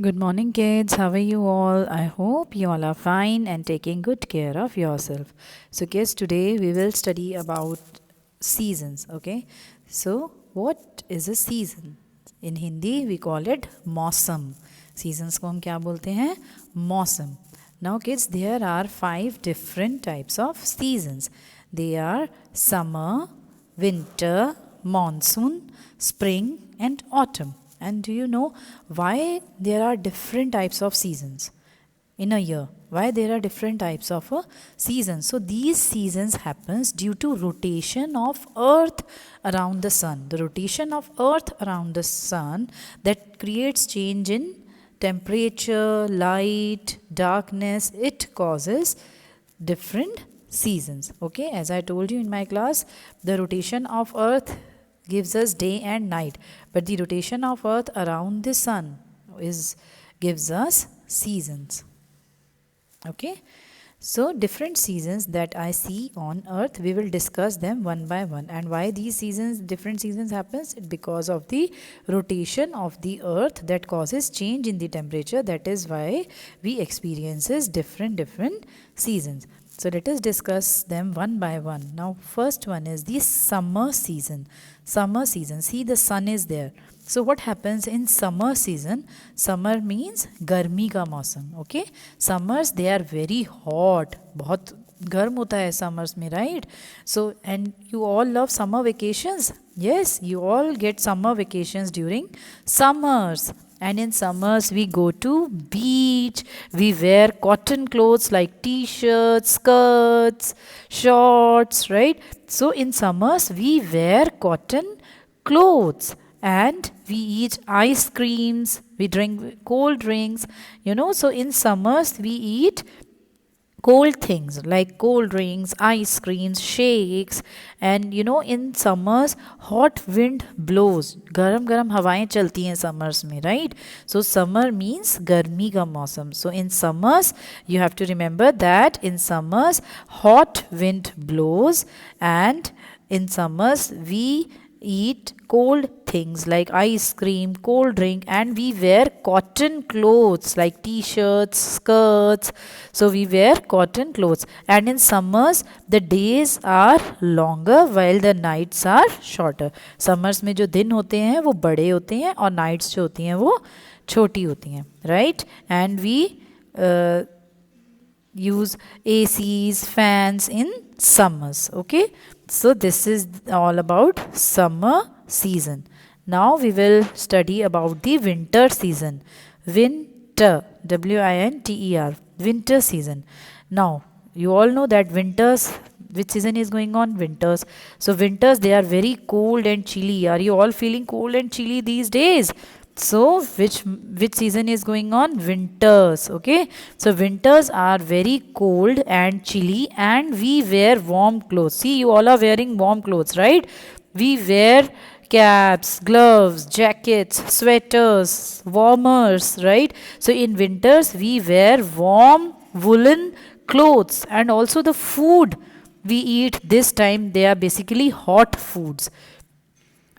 Good morning, kids. How are you all? I hope you all are fine and taking good care of yourself. So, kids, today we will study about seasons. Okay. So, what is a season? In Hindi, we call it मौसम. Seasons को हम क्या बोलते हैं? मौसम. Now, kids, there are 5 different types of seasons. They are summer, winter, monsoon, spring, and autumn. And do you know why there are different types of seasons in a year? Why there are different types of seasons? So these seasons happens due to rotation of earth around the sun. The rotation of earth around the sun that creates change in temperature, light, darkness. It causes different seasons. Okay, as I told you in my class, the rotation of earth gives us day and night, but the rotation of earth around the sun gives us seasons. Okay, so different seasons that I see on earth, we will discuss them one by one. And why these seasons, different seasons happens? Because of the rotation of the earth that causes change in the temperature. That is why we experiences different seasons. So let us discuss them one by one. Now first one is the summer season. Summer season, see the sun is there. So what happens in summer season? Summer means गर्मी का मौसम. Okay, summers they are very hot. बहुत गर्म होता है summers में, right? So and you all love summer vacations. Yes, you all get summer vacations during summers. And in summers we go to beach, we wear cotton clothes like t-shirts, skirts, shorts, right? So in summers we wear cotton clothes and we eat ice creams, we drink cold drinks, so in summers we eat cold things like cold drinks, ice creams, shakes, and in summers hot wind blows. गरम गरम हवाएं चलती हैं summers में, right? So summer means गर्मी का मौसम. So in summers you have to remember that in summers hot wind blows, and in summers we eat cold things like ice cream, cold drink, and we wear cotton clothes like t-shirts, skirts. So we wear cotton clothes, and in summers the days are longer while the nights are shorter. Summers में जो दिन होते हैं वो बड़े होते हैं और nights जो होती हैं वो छोटी होती हैं, right? And we use ACs, fans in summers. Okay, so this is all about summer season. Now we will study about the winter season. Winter, winter, winter season. Now you all know that winters, which season is going on? Winters. So winters, they are very cold and chilly. Are you all feeling cold and chilly these days? So which season is going on? Winters. Okay, so winters are very cold and chilly, and we wear warm clothes. See, you all are wearing warm clothes, right? We wear caps, gloves, jackets, sweaters, warmers, right? So in winters we wear warm woolen clothes, and also the food we eat this time, they are basically hot foods,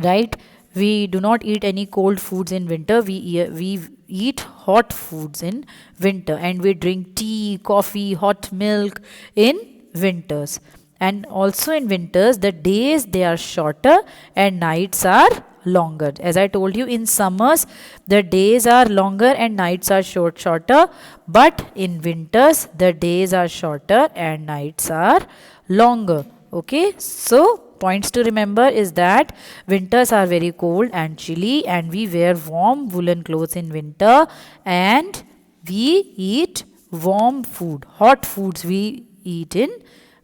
right? We do not eat any cold foods in winter. We eat hot foods in winter, and we drink tea, coffee, hot milk in winters. And also in winters the days they are shorter and nights are longer. As I told you, in summers the days are longer and nights are shorter, but in winters the days are shorter and nights are longer. Okay, so points to remember is that winters are very cold and chilly, and we wear warm woolen clothes in winter, and we eat warm food, hot foods we eat in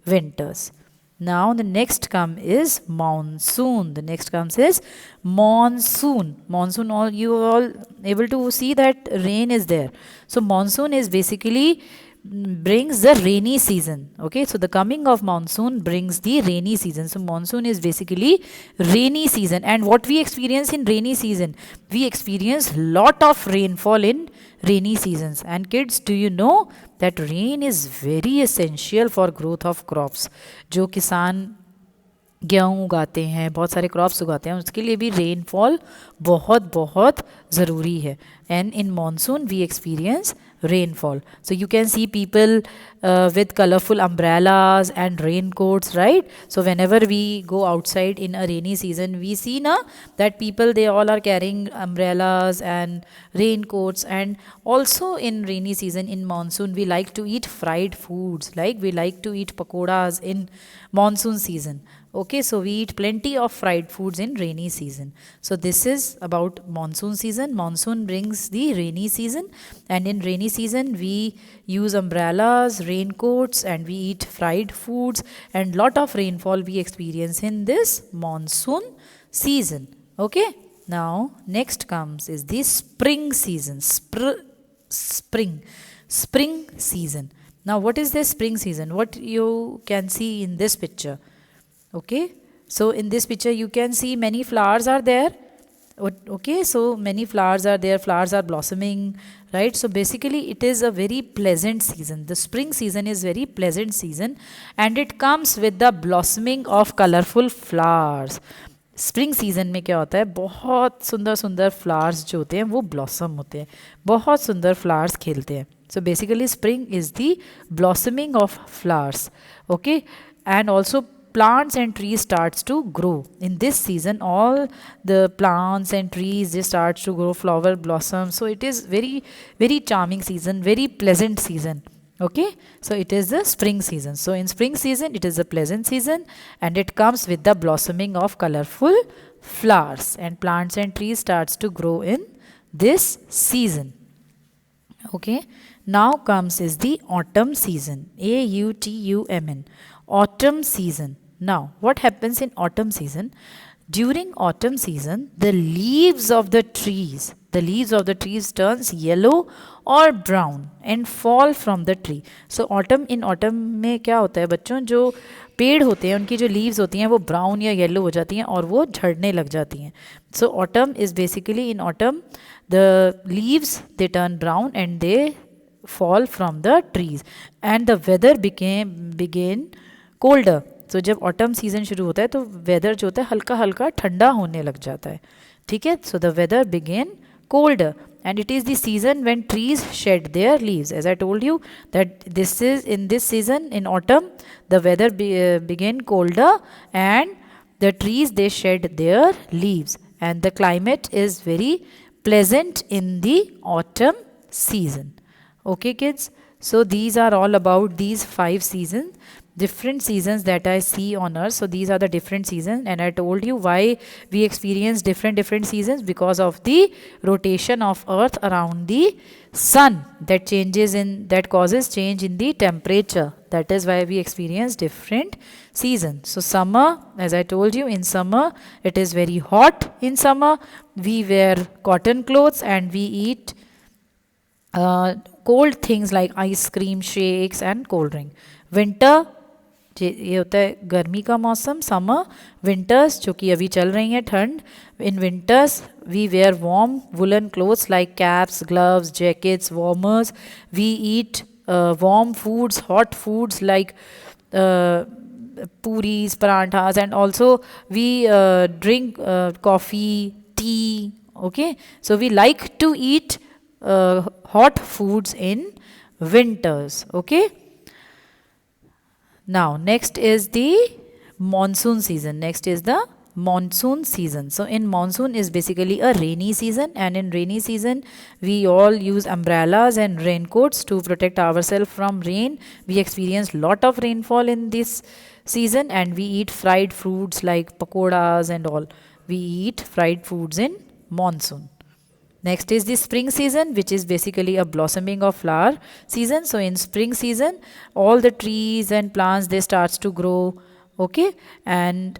winters. Now the next come is monsoon. The next comes is monsoon. Monsoon, all you all able to see that rain is there. So monsoon is basically brings the rainy season. Okay, so the coming of monsoon brings the rainy season. So monsoon is basically rainy season, and what we experience in rainy season, we experience lot of rainfall in rainy seasons. And kids, do you know that rain is very essential for growth of crops? जो किसान गेहूँ उगाते हैं, बहुत सारे crops उगाते हैं, उसके लिए भी रेनफॉल बहुत बहुत ज़रूरी है. And in monsoon we experience rainfall. So you can see people with colorful umbrellas and raincoats, right? So whenever we go outside in a rainy season, we see na that people, they all are carrying umbrellas and raincoats. And also in rainy season, in monsoon, we like to eat fried foods, like we like to eat pakoras in monsoon season. Okay, so we eat plenty of fried foods in rainy season. So this is about monsoon season. Monsoon brings the rainy season, and in rainy season we use umbrellas, raincoats, and we eat fried foods, and lot of rainfall we experience in this monsoon season. Okay, now next comes is the spring season. Spring season. Now what is this spring season? What you can see in this picture? Okay, so in this picture you can see many flowers are there. Okay, so many flowers are there, flowers are blossoming, right? So basically it is a very pleasant season. The spring season is very pleasant season, and it comes with the blossoming of colorful flowers. Spring season में क्या होता है, बहुत सुंदर सुंदर flowers जो होते हैं वो ब्लॉसम होते हैं, बहुत सुंदर फ्लावर्स खिलते हैं. So basically spring is the blossoming of flowers. Okay, and also plants and trees starts to grow in this season. All the plants and trees, they starts to grow, flower blossom. So it is very charming season, very pleasant season. Okay, so it is the spring season. So in spring season it is a pleasant season, and it comes with the blossoming of colorful flowers, and plants and trees starts to grow in this season. Okay, now comes is the autumn season. AUTUMN, autumn season. Now what happens in autumn season? During autumn season, the leaves of the trees turns yellow or brown and fall from the tree. So in autumn में क्या होता है बच्चों, जो पेड़ होते हैं उनकी जो leaves होती हैं वो brown या yellow हो जाती हैं और वो झड़ने लग जाती हैं. So autumn is basically, in autumn the leaves, they turn brown and they fall from the trees, and the weather begin colder. तो जब ऑटम सीजन शुरू होता है तो वेदर जो होता है हल्का हल्का ठंडा होने लग जाता है. ठीक है, so the weather began colder, and it is the season when trees shed their leaves. As I told you that this is in this season, in autumn, the weather begin colder, and the trees, they shed their leaves, and the climate is very pleasant in the autumn season. Okay kids, so these are all about these 5 seasons, different seasons that I see on earth. So these are the different seasons, and I told you why we experience different seasons, because of the rotation of earth around the sun, that causes change in the temperature. That is why we experience different seasons. So summer, as I told you, in summer it is very hot. In summer we wear cotton clothes and we eat cold things like ice cream, shakes and cold drink. Winter, ये होता है गर्मी का मौसम, summer. Winters, जो कि अभी चल रही हैं ठंड, in winters we wear warm woollen clothes like caps, gloves, jackets, warmers. We eat warm foods, hot foods like puris, paranthas, and also we drink coffee, tea. Okay, so we like to eat hot foods in winters. Okay, now next is the monsoon season. So in monsoon is basically a rainy season, and in rainy season we all use umbrellas and raincoats to protect ourselves from rain. We experience lot of rainfall in this season, and we eat fried foods like pakoras and all. We eat fried foods in monsoon. Next is the spring season, which is basically a blossoming of flower season. So in spring season, all the trees and plants, they starts to grow. Okay, and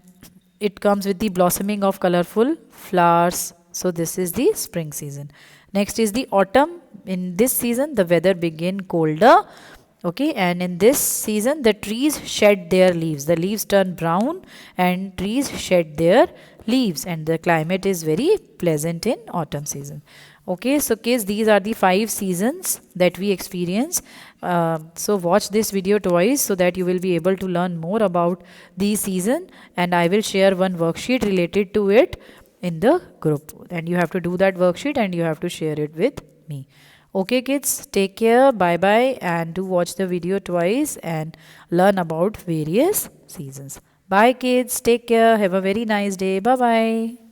it comes with the blossoming of colorful flowers. So this is the spring season. Next is the autumn. In this season the weather begin colder. Okay, and in this season the trees shed their leaves. The leaves turn brown and trees shed their leaves, and the climate is very pleasant in autumn season. Okay, so kids, these are the 5 seasons that we experience. So watch this video twice so that you will be able to learn more about the season, and I will share one worksheet related to it in the group, and you have to do that worksheet and you have to share it with me. Okay kids, take care, bye bye, and do watch the video twice and learn about various seasons. Bye kids, take care, have a very nice day, bye bye.